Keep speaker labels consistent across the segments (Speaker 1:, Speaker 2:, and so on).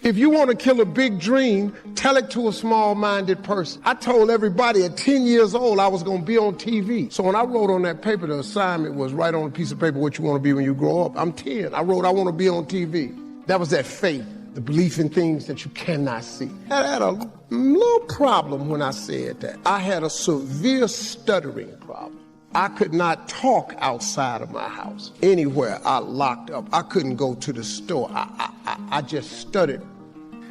Speaker 1: If you want to kill a big dream, tell it to a small-minded person. I told everybody at 10 years old I was going to be on TV. So when I wrote on that paper, the assignment was write on a piece of paper what you want to be when you grow up. I'm 10. I wrote I want to be on TV. That was that faith, the belief in things that you cannot see. I had a little problem when I said that. I had a severe stuttering problem. I could not talk outside of my house. Anywhere I locked up. I couldn't go to the store. I just stuttered.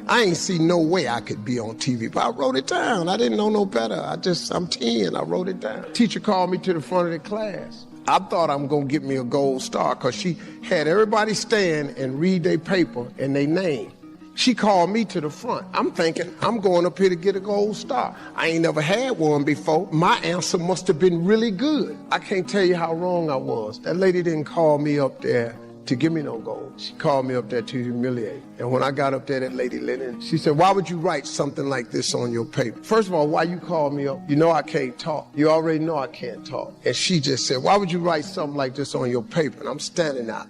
Speaker 1: I ain't see no way I could be on TV, but I wrote it down. I didn't know no better. I'm 10, I wrote it down. Teacher called me to the front of the class. I thought I'm gonna get me a gold star because she had everybody stand and read their paper and their name. She called me to the front. I'm thinking I'm going up here to get a gold star. I ain't never had one before. My answer must have been really good. I can't tell you how wrong I was. That lady didn't call me up there to give me no gold. She called me up there to humiliate. And when I got up there, that lady Lennon, she said, why would you write something like this on your paper? First of all, why you called me up? You know I can't talk. You already know I can't talk. And she just said, why would you write something like this on your paper? And I'm standing out.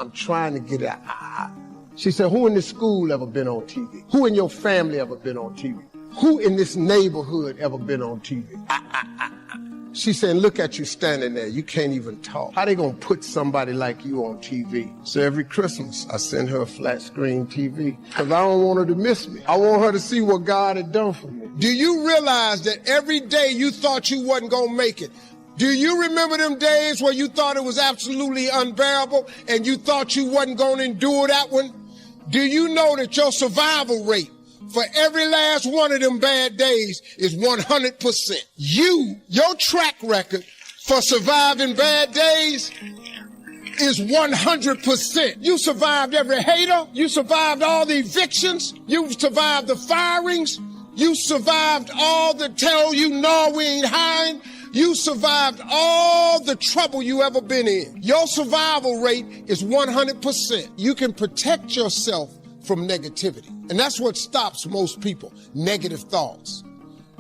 Speaker 1: I'm trying to get it out. She said, who in this school ever been on TV? Who in your family ever been on TV? Who in this neighborhood ever been on TV? She said, look at you standing there. You can't even talk. How they gonna put somebody like you on TV? So every Christmas, I send her a flat screen TV because I don't want her to miss me. I want her to see what God had done for me. Do you realize that every day you thought you wasn't gonna make it? Do you remember them days where you thought it was absolutely unbearable and you thought you wasn't gonna endure that one? Do you know that your survival rate for every last one of them bad days is 100%? Your track record for surviving bad days is 100%. You survived every hater. You survived all the evictions. You survived the firings. You survived all the tell you no, we ain't hiring. You survived all the trouble you ever been in. Your survival rate is 100%. You can protect yourself from negativity. And that's what stops most people, negative thoughts.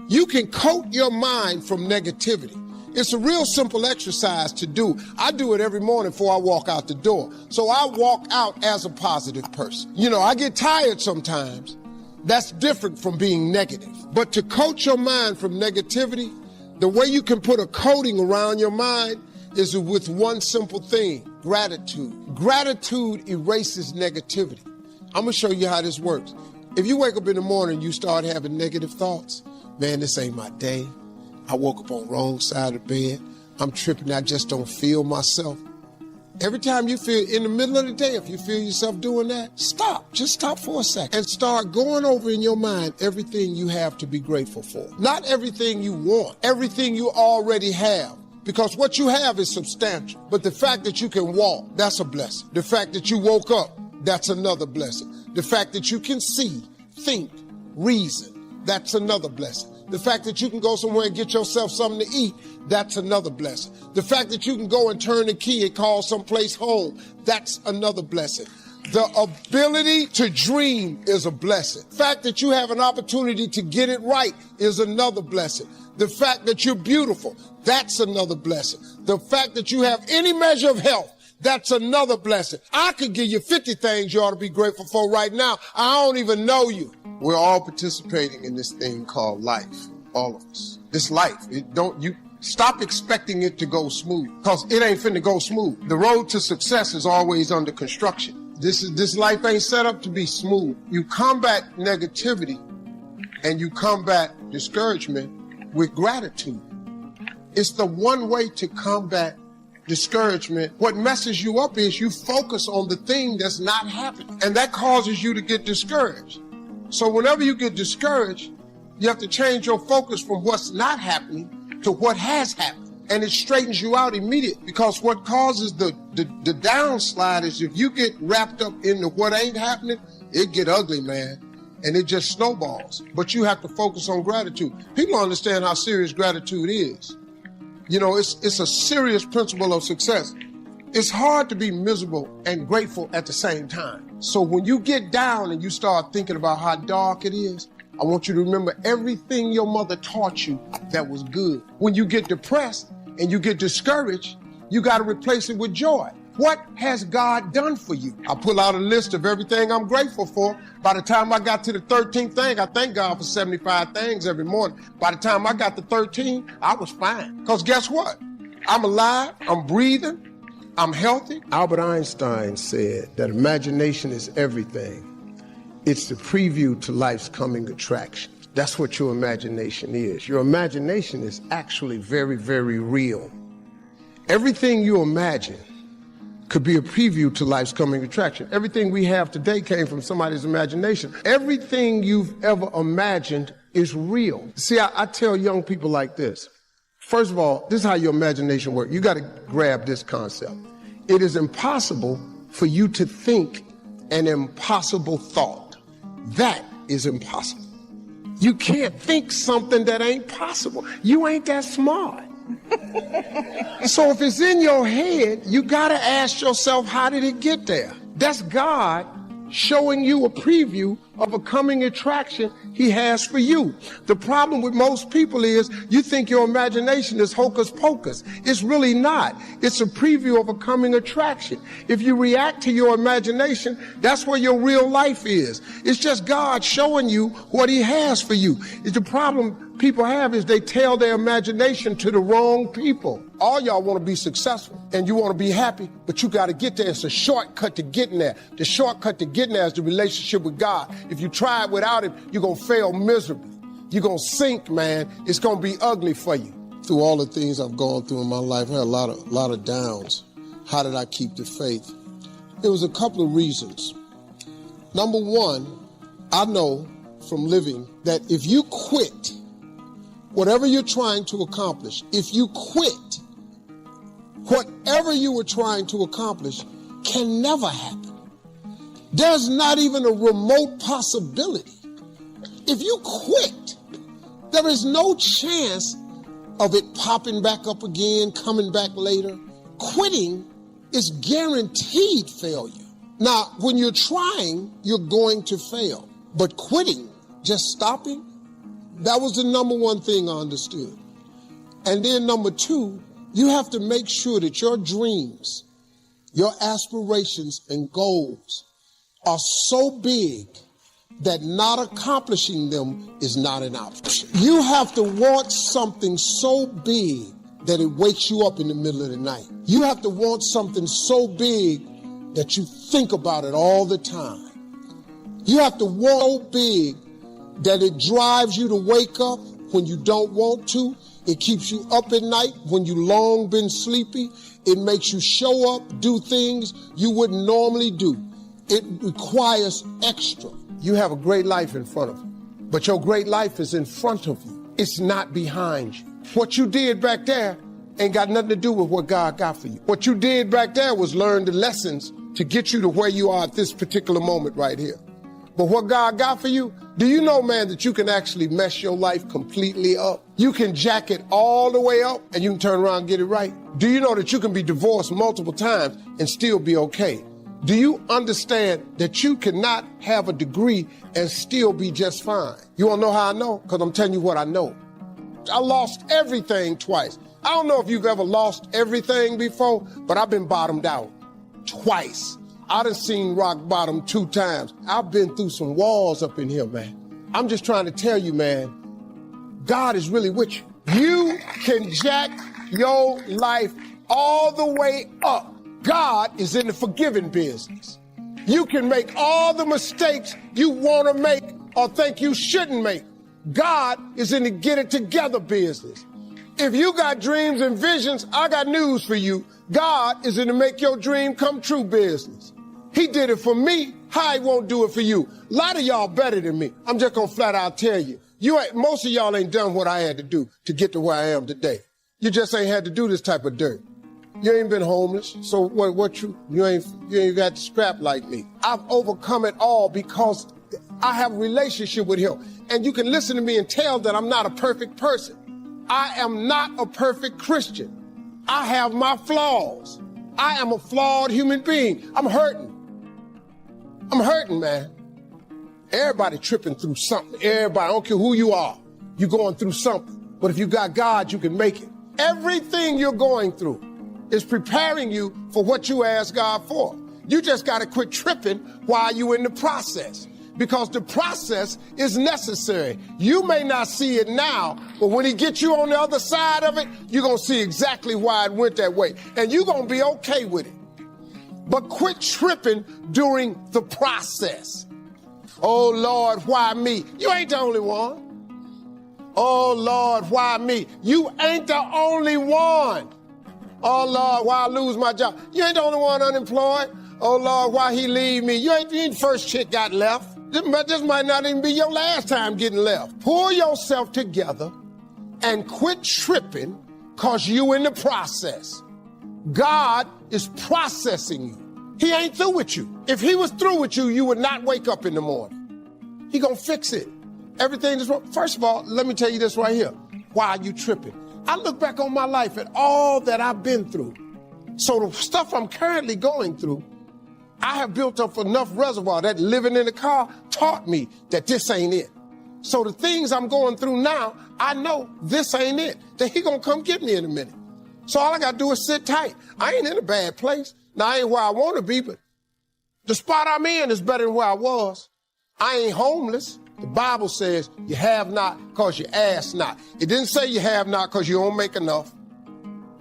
Speaker 1: You can coat your mind from negativity. It's a real simple exercise to do. I do it every morning before I walk out the door. So I walk out as a positive person. You know, I get tired sometimes. That's different from being negative. But to coat your mind from negativity, the way you can put a coating around your mind is with one simple thing, gratitude. Gratitude erases negativity. I'm gonna show you how this works. If you wake up in the morning and you start having negative thoughts, man, this ain't my day. I woke up on the wrong side of the bed. I'm tripping, I just don't feel myself. Every time you feel, in the middle of the day, if you feel yourself doing that, stop. Just stop for a second and start going over in your mind everything you have to be grateful for. Not everything you want, everything you already have. Because what you have is substantial. But the fact that you can walk, that's a blessing. The fact that you woke up, that's another blessing. The fact that you can see, think, reason, that's another blessing. The fact that you can go somewhere and get yourself something to eat, that's another blessing. The fact that you can go and turn the key and call someplace home, that's another blessing. The ability to dream is a blessing. The fact that you have an opportunity to get it right is another blessing. The fact that you're beautiful, that's another blessing. The fact that you have any measure of health, that's another blessing. I could give you 50 things you ought to be grateful for right now. I don't even know you. We're all participating in this thing called life, all of us. This life, you stop expecting it to go smooth, because it ain't finna go smooth. The road to success is always under construction. This life ain't set up to be smooth. You combat negativity and you combat discouragement with gratitude. It's the one way to combat discouragement. What messes you up is you focus on the thing that's not happening, and that causes you to get discouraged. So whenever you get discouraged, you have to change your focus from what's not happening to what has happened. And it straightens you out immediately, because what causes the downslide is if you get wrapped up into what ain't happening, it get ugly, man. And it just snowballs. But you have to focus on gratitude. People don't understand how serious gratitude is. You know, it's a serious principle of success. It's hard to be miserable and grateful at the same time. So when you get down and you start thinking about how dark it is, I want you to remember everything your mother taught you that was good. When you get depressed and you get discouraged, you got to replace it with joy. What has God done for you? I pull out a list of everything I'm grateful for. By the time I got to the 13th thing, I thank God for 75 things every morning. By the time I got to 13, I was fine. Because guess what? I'm alive, I'm breathing, I'm healthy. Albert Einstein said that imagination is everything. It's the preview to life's coming attraction. That's what your imagination is. Your imagination is actually very, very real. Everything you imagine could be a preview to life's coming attraction. Everything we have today came from somebody's imagination. Everything you've ever imagined is real. See, I tell young people like this. First of all, this is how your imagination works. You got to grab this concept. It is impossible for you to think an impossible thought. That is impossible. You can't think something that ain't possible. You ain't that smart. So if it's in your head, you got to ask yourself, how did it get there? That's God showing you a preview of a coming attraction he has for you. The problem with most people is you think your imagination is hocus pocus. It's really not. It's a preview of a coming attraction. If you react to your imagination, that's where your real life is. It's just God showing you what he has for you. The problem people have is they tell their imagination to the wrong people. All y'all want to be successful and you want to be happy, but you got to get there. It's a shortcut to getting there. The shortcut to getting there is the relationship with God. If you try it without him, you're going to fail miserably. You're going to sink, man. It's going to be ugly for you. Through all the things I've gone through in my life, I had a lot of downs. How did I keep the faith? There was a couple of reasons. Number one, I know from living that if you quit whatever you're trying to accomplish, if you quit, whatever you were trying to accomplish can never happen. There's not even a remote possibility. If you quit, there is no chance of it popping back up again, coming back later. Quitting is guaranteed failure. Now, when you're trying, you're going to fail. But quitting, just stopping, that was the number one thing I understood. And then number two, you have to make sure that your dreams, your aspirations and goals are so big that not accomplishing them is not an option. You have to want something so big that it wakes you up in the middle of the night. You have to want something so big that you think about it all the time. You have to want so big that it drives you to wake up when you don't want to. It keeps you up at night when you long been sleepy. It makes you show up, do things you wouldn't normally do. It requires extra. You have a great life in front of you, but your great life is in front of you. It's not behind you. What you did back there ain't got nothing to do with what God got for you. What you did back there was learn the lessons to get you to where you are at this particular moment right here. But what God got for you, do you know, man, that you can actually mess your life completely up? You can jack it all the way up and you can turn around and get it right. Do you know that you can be divorced multiple times and still be okay? Do you understand that you cannot have a degree and still be just fine? You want to know how I know? Because I'm telling you what I know. I lost everything twice. I don't know if you've ever lost everything before, but I've been bottomed out twice. I done seen rock bottom 2 times. I've been through some walls up in here, man. I'm just trying to tell you, man, God is really with you. You can jack your life all the way up. God is in the forgiving business. You can make all the mistakes you want to make or think you shouldn't make. God is in the get it together business. If you got dreams and visions, I got news for you. God is in the make your dream come true business. He did it for me. How he won't do it for you? A lot of y'all better than me. I'm just going to flat out tell you. Most of y'all ain't done what I had to do to get to where I am today. You just ain't had to do this type of dirt. You ain't been homeless, so you ain't got the scrap like me. I've overcome it all because I have a relationship with him. And you can listen to me and tell that I'm not a perfect person. I am not a perfect Christian. I have my flaws. I am a flawed human being. I'm hurting. I'm hurting, man. Everybody tripping through something. Everybody, I don't care who you are, you're going through something. But if you got God, you can make it. Everything you're going through, is preparing you for what you ask God for. You just got to quit tripping while you're in the process, because the process is necessary. You may not see it now, but when he gets you on the other side of it, you're going to see exactly why it went that way, and you're going to be okay with it. But quit tripping during the process. Oh, Lord, why me? You ain't the only one. Oh, Lord, why me? You ain't the only one. Oh, Lord, why I lose my job? You ain't the only one unemployed. Oh, Lord, why he leave me? You ain't the first chick got left. This might not even be your last time getting left. Pull yourself together and quit tripping, because you in the process. God is processing you. He ain't through with you. If he was through with you, you would not wake up in the morning. He gonna fix it. Everything is wrong. First of all, let me tell you this right here. Why are you tripping? I look back on my life at all that I've been through. So the stuff I'm currently going through, I have built up enough reservoir that living in the car taught me that this ain't it. So the things I'm going through now, I know this ain't it. That he gonna come get me in a minute. So all I gotta do is sit tight. I ain't in a bad place. Now, I ain't where I want to be, but the spot I'm in is better than where I was. I ain't homeless. The Bible says you have not because you ask not. It didn't say you have not because you don't make enough.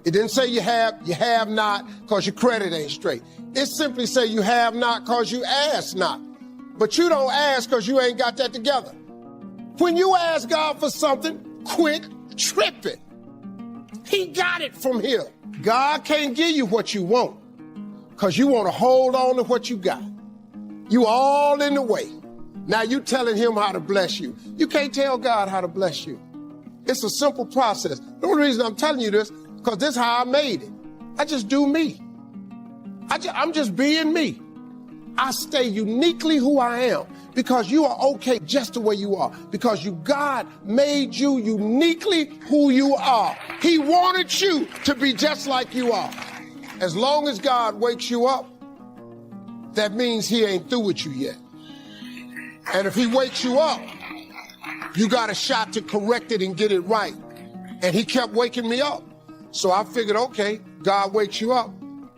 Speaker 1: It didn't say you have not because your credit ain't straight. It simply say you have not because you ask not. But you don't ask because you ain't got that together. When you ask God for something, quit tripping. He got it from here. God can't give you what you want, because you want to hold on to what you got. You all in the way. Now you telling him how to bless you. You can't tell God how to bless you. It's a simple process. The only reason I'm telling you this, because this is how I made it. I just do me. I'm just being me. I stay uniquely who I am, because you are okay just the way you are, because God made you uniquely who you are. He wanted you to be just like you are. As long as God wakes you up, that means he ain't through with you yet. And if he wakes you up, you got a shot to correct it and get it right. And he kept waking me up. So I figured, okay, God wakes you up.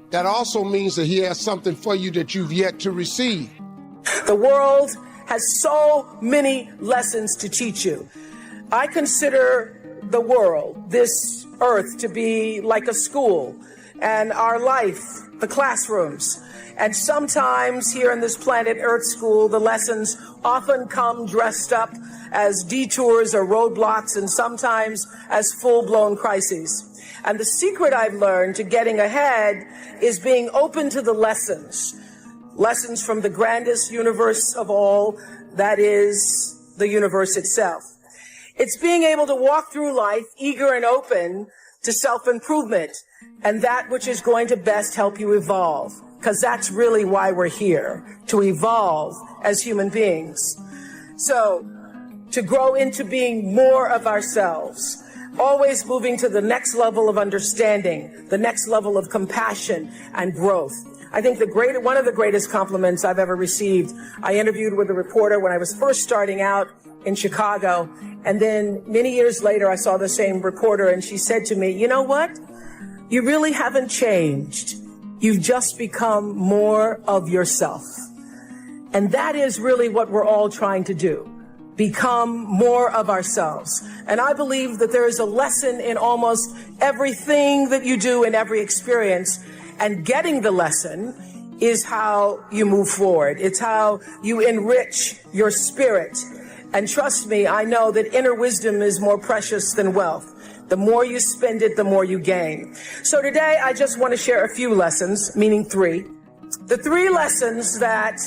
Speaker 1: That also means that he has something for you that you've yet to receive.
Speaker 2: The world has so many lessons to teach you. I consider the world, this earth, to be like a school, and our life, the classrooms. And sometimes here in this planet Earth school, the lessons often come dressed up as detours or roadblocks, and sometimes as full-blown crises. And the secret I've learned to getting ahead is being open to the lessons from the grandest universe of all, that is the universe itself. It's being able to walk through life eager and open to self-improvement and that which is going to best help you evolve, because that's really why we're here, to evolve as human beings. So, to grow into being more of ourselves, always moving to the next level of understanding, the next level of compassion and growth. I think one of the greatest compliments I've ever received, I interviewed with a reporter when I was first starting out in Chicago, and then many years later I saw the same reporter and she said to me, you know what? You really haven't changed. You've just become more of yourself. And that is really what we're all trying to do. Become more of ourselves. And I believe that there is a lesson in almost everything that you do in every experience. And getting the lesson is how you move forward. It's how you enrich your spirit. And trust me, I know that inner wisdom is more precious than wealth. The more you spend it, the more you gain. So today, I just want to share a few lessons, meaning 3. The 3 lessons that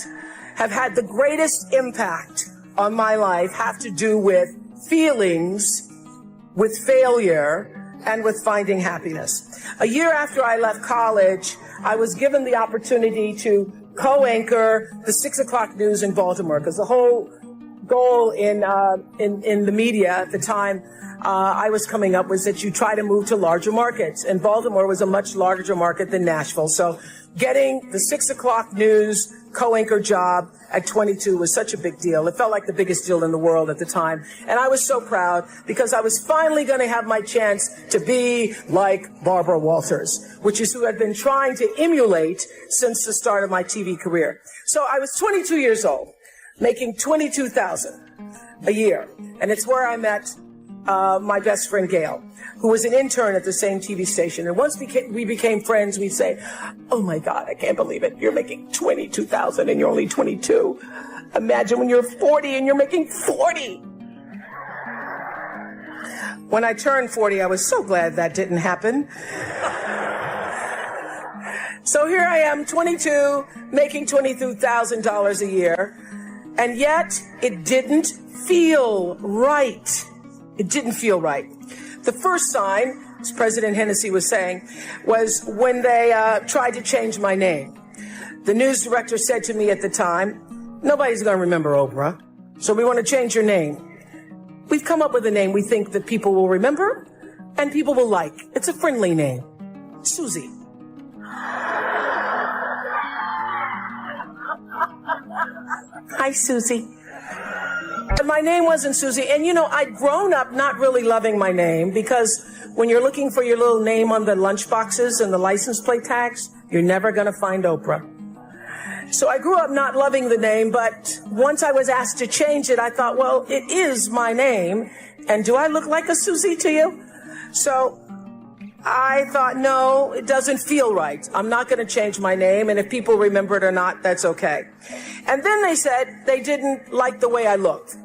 Speaker 2: have had the greatest impact on my life have to do with feelings, with failure, and with finding happiness. A year after I left college, I was given the opportunity to co-anchor the 6 o'clock news in Baltimore, because the whole goal in the media at the time I was coming up was that you try to move to larger markets, and Baltimore was a much larger market than Nashville. So getting the 6 o'clock news co-anchor job at 22 was such a big deal. It felt like the biggest deal in the world at the time. And I was so proud because I was finally going to have my chance to be like Barbara Walters, which is who I'd been trying to emulate since the start of my TV career. So I was 22 years old, making $22,000 a year. And it's where I met my best friend Gail, who was an intern at the same TV station. And once we became friends, we'd say, oh my God, I can't believe it. You're making $22,000 and you're only 22. Imagine when you're 40 and you're making 40. When I turned 40, I was so glad that didn't happen. So here I am, 22, making $22,000 a year. And yet it didn't feel right. It didn't feel right. The first sign, as President Hennessy was saying, was when they tried to change my name. The news director said to me at the time, nobody's going to remember Oprah, so we want to change your name. We've come up with a name we think that people will remember and people will like. It's a friendly name. Susie. Hi, Susie. But my name wasn't Susie. And, you know, I'd grown up not really loving my name because when you're looking for your little name on the lunch boxes and the license plate tags, you're never going to find Oprah. So I grew up not loving the name, but once I was asked to change it, I thought, well, it is my name. And do I look like a Susie to you? So I thought, no, it doesn't feel right. I'm not going to change my name. And if people remember it or not, that's okay. And then they said they didn't like the way I looked.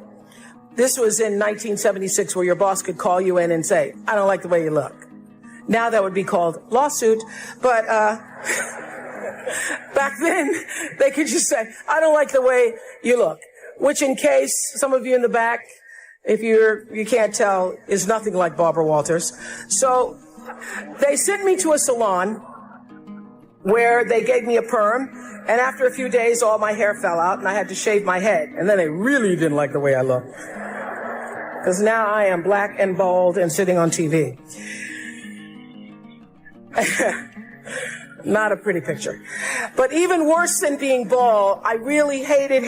Speaker 2: This was in 1976, where your boss could call you in and say, I don't like the way you look. Now that would be called lawsuit. But back then, they could just say, I don't like the way you look. Which, in case some of you in the back, if you can't tell, is nothing like Barbara Walters. So they sent me to a salon where they gave me a perm, and after a few days, all my hair fell out, and I had to shave my head. And then they really didn't like the way I looked, because now I am black and bald and sitting on TV. Not a pretty picture. But even worse than being bald, I really hated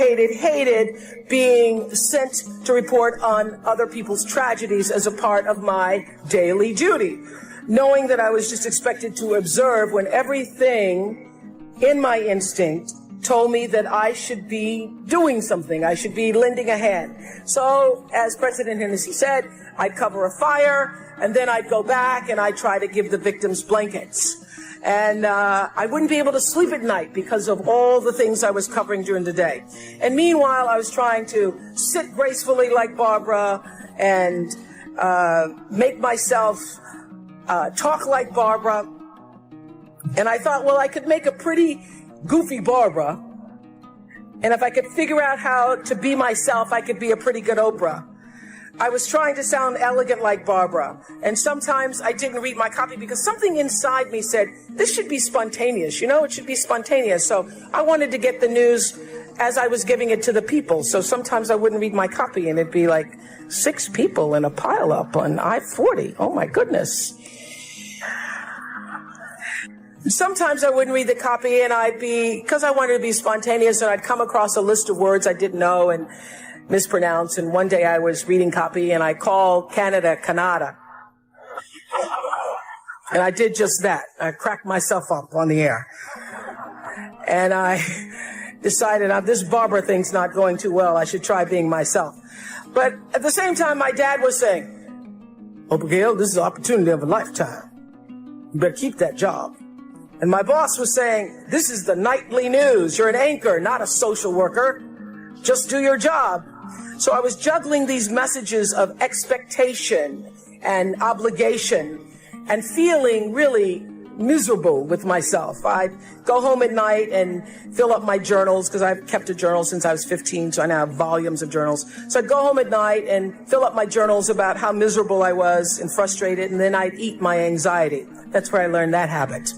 Speaker 2: being sent to report on other people's tragedies as a part of my daily duty, knowing that I was just expected to observe when everything in my instinct told me that I should be doing something. I should be lending a hand. So, as President Hennessy said, I'd cover a fire, and then I'd go back and I'd try to give the victims blankets. And I wouldn't be able to sleep at night because of all the things I was covering during the day. And meanwhile, I was trying to sit gracefully like Barbara and make myself talk like Barbara. And I thought, well, I could make a pretty goofy Barbara. And if I could figure out how to be myself, I could be a pretty good Oprah. I was trying to sound elegant like Barbara. And sometimes I didn't read my copy because something inside me said, this should be spontaneous. You know, it should be spontaneous. So I wanted to get the news as I was giving it to the people. So sometimes I wouldn't read my copy and it'd be like 6 people in a pileup on I-40. Oh my goodness. Sometimes I wouldn't read the copy and I'd be, because I wanted to be spontaneous, and I'd come across a list of words I didn't know and mispronounce. And one day I was reading copy and I called Canada, Canada. And I did just that. I cracked myself up on the air. And I decided, this Barbara thing's not going too well. I should try being myself. But at the same time, my dad was saying, Oprah Gail, this is the opportunity of a lifetime. You better keep that job. And my boss was saying, this is the nightly news. You're an anchor, not a social worker. Just do your job. So I was juggling these messages of expectation and obligation and feeling really miserable with myself. I'd go home at night and fill up my journals, because I've kept a journal since I was 15, so I now have volumes of journals. So I'd go home at night and fill up my journals about how miserable I was and frustrated, and then I'd eat my anxiety. That's where I learned that habit.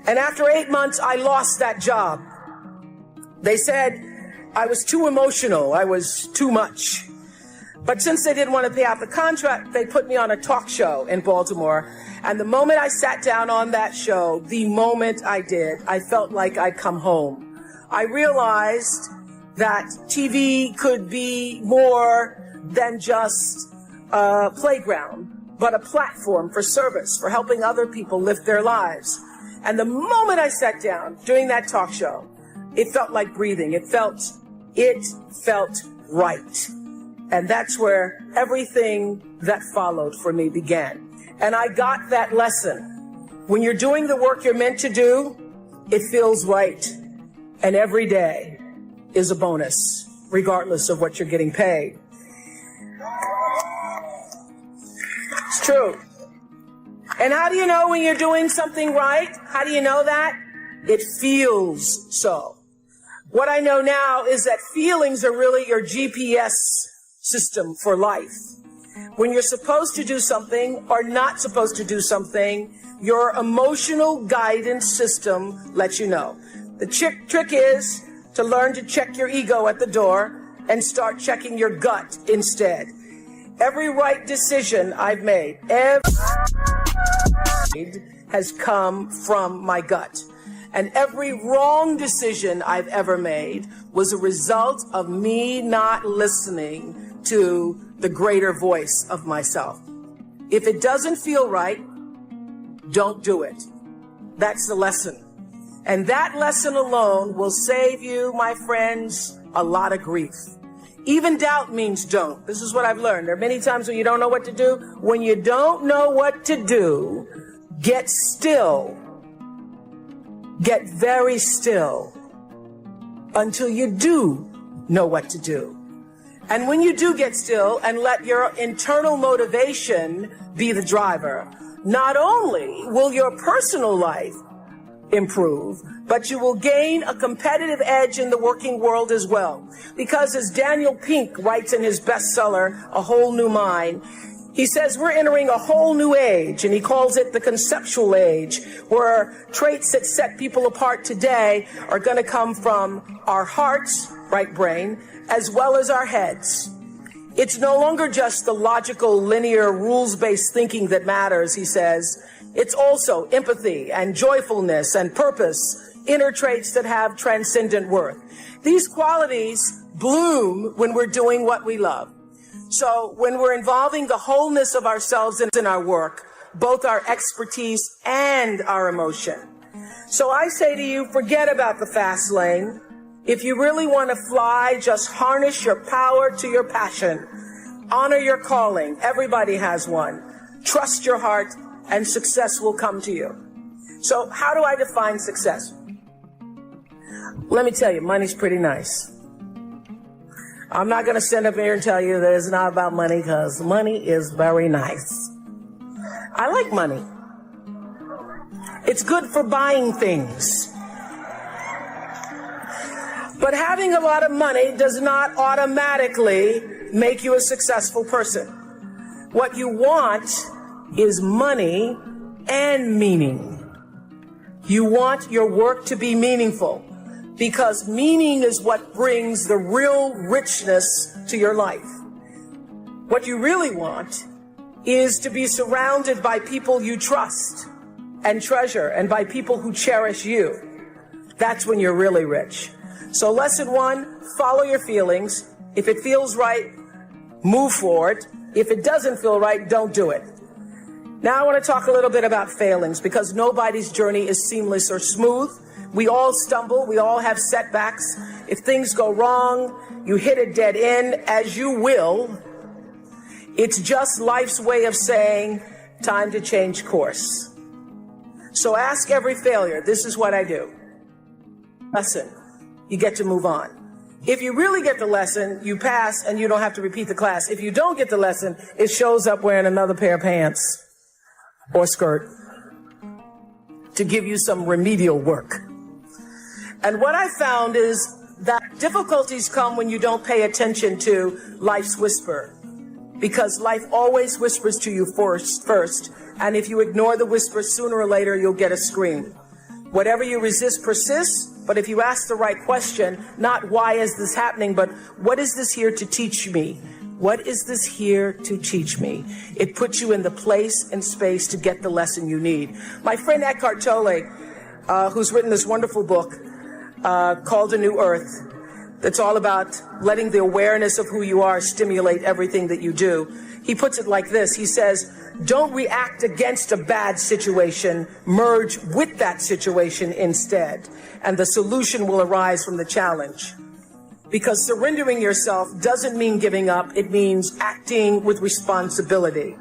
Speaker 2: And after 8 months, I lost that job. They said I was too emotional. I was too much. But since they didn't want to pay out the contract, they put me on a talk show in Baltimore. And the moment I sat down on that show, the moment I did, I felt like I'd come home. I realized that TV could be more than just a playground, but a platform for service, for helping other people live their lives. And the moment I sat down doing that talk show, it felt like breathing. It felt right. And that's where everything that followed for me began. And I got that lesson. When you're doing the work you're meant to do, it feels right. And every day is a bonus, regardless of what you're getting paid. It's true. And how do you know when you're doing something right? How do you know that? It feels so. What I know now is that feelings are really your GPS system for life. When you're supposed to do something or not supposed to do something, your emotional guidance system lets you know. The trick is to learn to check your ego at the door and start checking your gut instead. Every right decision I've made, has come from my gut. And every wrong decision I've ever made was a result of me not listening to the greater voice of myself. If it doesn't feel right, don't do it. That's the lesson. And that lesson alone will save you, my friends, a lot of grief. Even doubt means don't. This is what I've learned. There are many times when you don't know what to do. When you don't know what to do, get still. Get very still until you do know what to do. And when you do get still and let your internal motivation be the driver, not only will your personal life improve, but you will gain a competitive edge in the working world as well. Because as Daniel Pink writes in his bestseller, A Whole New Mind, he says we're entering a whole new age, and he calls it the conceptual age, where traits that set people apart today are going to come from our hearts, right brain, as well as our heads. It's no longer just the logical, linear, rules-based thinking that matters, he says. It's also empathy and joyfulness and purpose, inner traits that have transcendent worth. These qualities bloom when we're doing what we love. So when we're involving the wholeness of ourselves in our work, both our expertise and our emotion. So I say to you, forget about the fast lane. If you really want to fly, just harness your power to your passion. Honor your calling. Everybody has one. Trust your heart, and success will come to you. So how do I define success? Let me tell you, money's pretty nice. I'm not going to stand up here and tell you that it's not about money, because money is very nice. I like money. It's good for buying things. But having a lot of money does not automatically make you a successful person. What you want is money and meaning. You want your work to be meaningful, because meaning is what brings the real richness to your life. What you really want is to be surrounded by people you trust and treasure, and by people who cherish you. That's when you're really rich. So lesson one, follow your feelings. If it feels right, move forward. If it doesn't feel right, don't do it. Now I want to talk a little bit about failings, because nobody's journey is seamless or smooth. We all stumble. We all have setbacks. If things go wrong, you hit a dead end, as you will. It's just life's way of saying, time to change course. So ask every failure, this is what I do. Lesson. You get to move on. If you really get the lesson, you pass and you don't have to repeat the class. If you don't get the lesson, it shows up wearing another pair of pants or skirt to give you some remedial work. And what I found is that difficulties come when you don't pay attention to life's whisper, because life always whispers to you first. And if you ignore the whisper, sooner or later, you'll get a scream. Whatever you resist persists. But if you ask the right question, not why is this happening, but what is this here to teach me? What is this here to teach me? It puts you in the place and space to get the lesson you need. My friend Eckhart Tolle, who's written this wonderful book, called A New Earth. That's all about letting the awareness of who you are stimulate everything that you do. He puts it like this. He says, don't react against a bad situation, merge with that situation instead, and the solution will arise from the challenge. Because surrendering yourself doesn't mean giving up, it means acting with responsibility.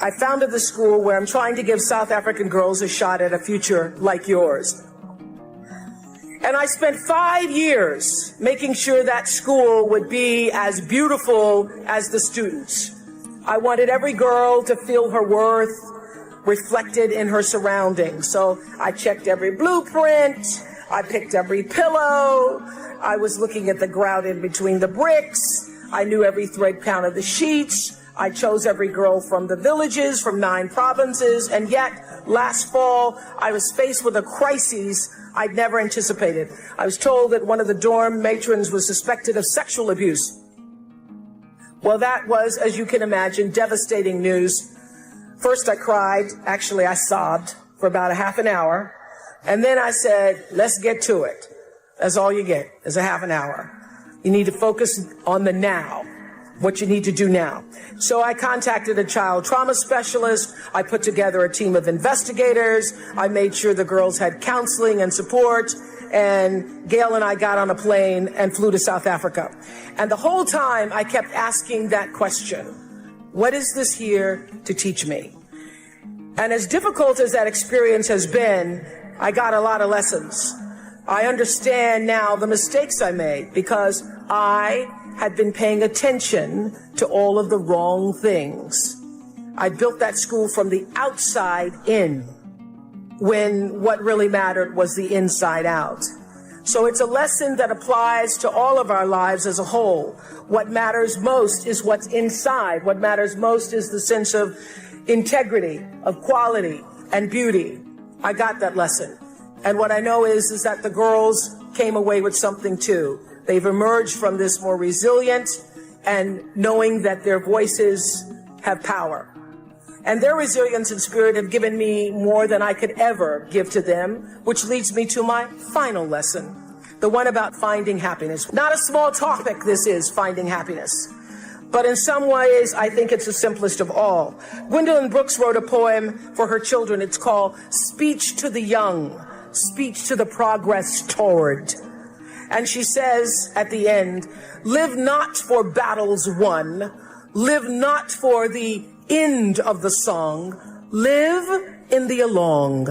Speaker 2: I founded the school where I'm trying to give South African girls a shot at a future like yours. And I spent 5 years making sure that school would be as beautiful as the students. I wanted every girl to feel her worth reflected in her surroundings. So I checked every blueprint, I picked every pillow, I was looking at the grout in between the bricks, I knew every thread count of the sheets, I chose every girl from the villages, from 9 provinces, and yet last fall I was faced with a crisis I'd never anticipated. I was told that one of the dorm matrons was suspected of sexual abuse. Well, that was, as you can imagine, devastating news. First I cried, actually I sobbed for about a half an hour, and then I said, let's get to it. That's all you get, is a half an hour. You need to focus on the now, what you need to do now. So I contacted a child trauma specialist. I put together a team of investigators. I made sure the girls had counseling and support. And Gail and I got on a plane and flew to South Africa. And the whole time I kept asking that question, what is this here to teach me? And as difficult as that experience has been, I got a lot of lessons. I understand now the mistakes I made because I had been paying attention to all of the wrong things. I built that school from the outside in, when what really mattered was the inside out. So it's a lesson that applies to all of our lives as a whole. What matters most is what's inside. What matters most is the sense of integrity, of quality, and beauty. I got that lesson. And what I know is that the girls came away with something too. They've emerged from this more resilient and knowing that their voices have power. And their resilience and spirit have given me more than I could ever give to them, which leads me to my final lesson, the one about finding happiness. Not a small topic, this is, finding happiness. But in some ways, I think it's the simplest of all. Gwendolyn Brooks wrote a poem for her children. It's called Speech to the Young, Speech to the Progress Toward. And she says at the end, live not for battles won, live not for the end of the song, live in the along.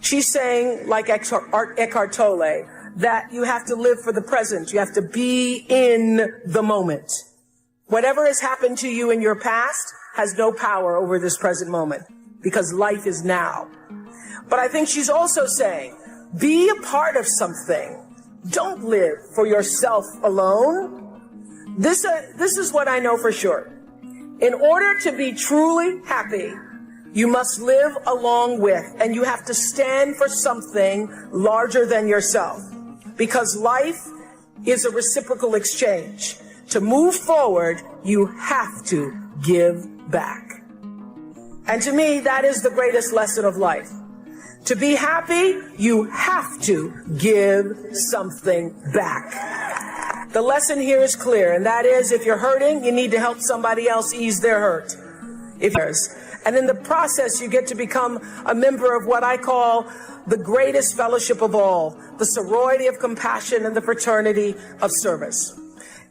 Speaker 2: She's saying, like Eckhart Tolle, that you have to live for the present. You have to be in the moment. Whatever has happened to you in your past has no power over this present moment because life is now. But I think she's also saying, be a part of something. Don't live for yourself alone. This is what I know for sure. In order to be truly happy, you must live along with, and you have to stand for something larger than yourself. Because life is a reciprocal exchange. To move forward, you have to give back. And to me, that is the greatest lesson of life. To be happy, you have to give something back. The lesson here is clear, and that is if you're hurting, you need to help somebody else ease their hurt. And in the process, you get to become a member of what I call the greatest fellowship of all, the sorority of compassion and the fraternity of service.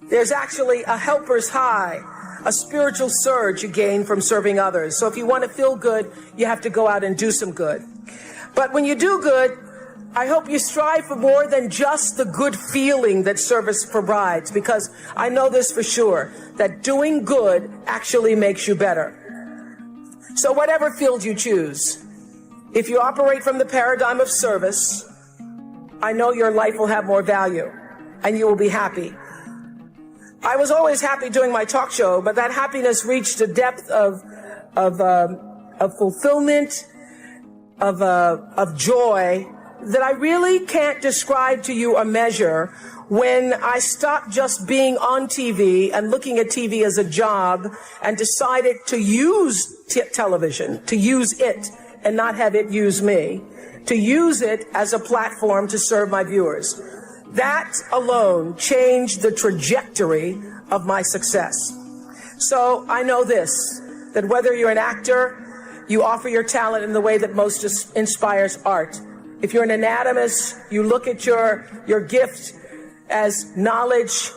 Speaker 2: There's actually a helper's high, a spiritual surge you gain from serving others. So if you want to feel good, you have to go out and do some good. But when you do good, I hope you strive for more than just the good feeling that service provides, because I know this for sure, that doing good actually makes you better. So whatever field you choose, if you operate from the paradigm of service, I know your life will have more value and you will be happy. I was always happy doing my talk show, but that happiness reached a depth of fulfillment, of joy that I really can't describe to you or measure when I stopped just being on TV and looking at TV as a job and decided to use television, to use it and not have it use me. to use it as a platform to serve my viewers. That alone changed the trajectory of my success. So I know this, that whether you're an actor, you offer your talent in the way that most inspires art. If you're an anatomist, you look at your gift as knowledge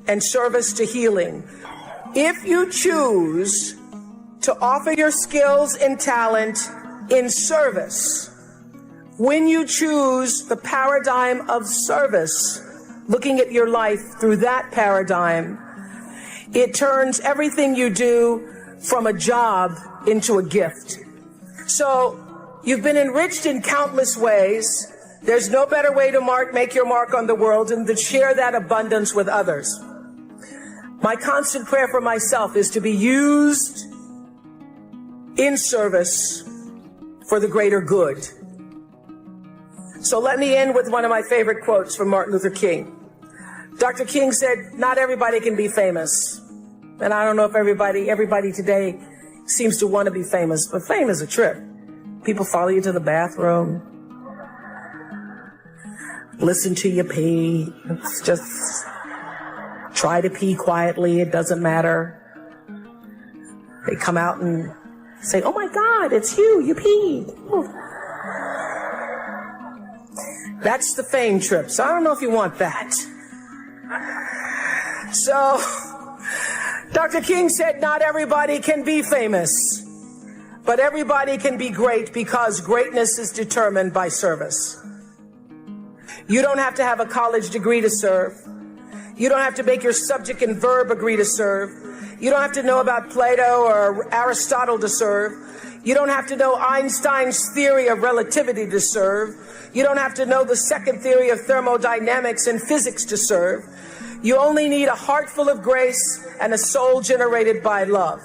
Speaker 2: and service to healing. If you choose to offer your skills and talent in service, when you choose the paradigm of service, looking at your life through that paradigm, it turns everything you do from a job into a gift. So you've been enriched in countless ways. There's no better way to make your mark on the world than to share that abundance with others. My constant prayer for myself is to be used in service for the greater good. So let me end with one of my favorite quotes from Martin Luther King. Dr. King said, "Not everybody can be famous." And I don't know if everybody today seems to want to be famous, but fame is a trip. People follow you to the bathroom, listen to you pee, just try to pee quietly, it doesn't matter. They come out and say, "Oh my God, it's you peed." Oh. That's the fame trip, so I don't know if you want that. So, Dr. King said, not everybody can be famous, but everybody can be great because greatness is determined by service. You don't have to have a college degree to serve. You don't have to make your subject and verb agree to serve. You don't have to know about Plato or Aristotle to serve. You don't have to know Einstein's theory of relativity to serve. You don't have to know the second theory of thermodynamics and physics to serve. You only need a heart full of grace and a soul generated by love.